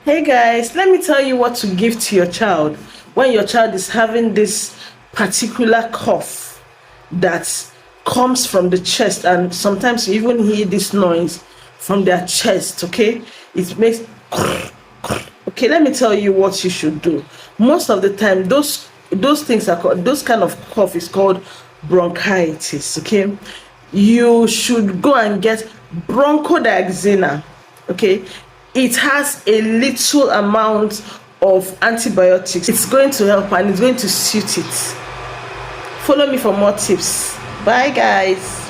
Hey guys, let me tell you what to give to your child when your child is having this particular cough that comes from the chest, and sometimes you even hear this noise from their chest. Okay, it makes okay. Let me tell you what you should do. Most of the time, those things are called, those kind of cough is called bronchitis. Okay, you should go and get bronchodiazepine. Okay, it has a little amount of antibiotics. It's going to help and it's going to suit it. Follow me for more tips. Bye guys.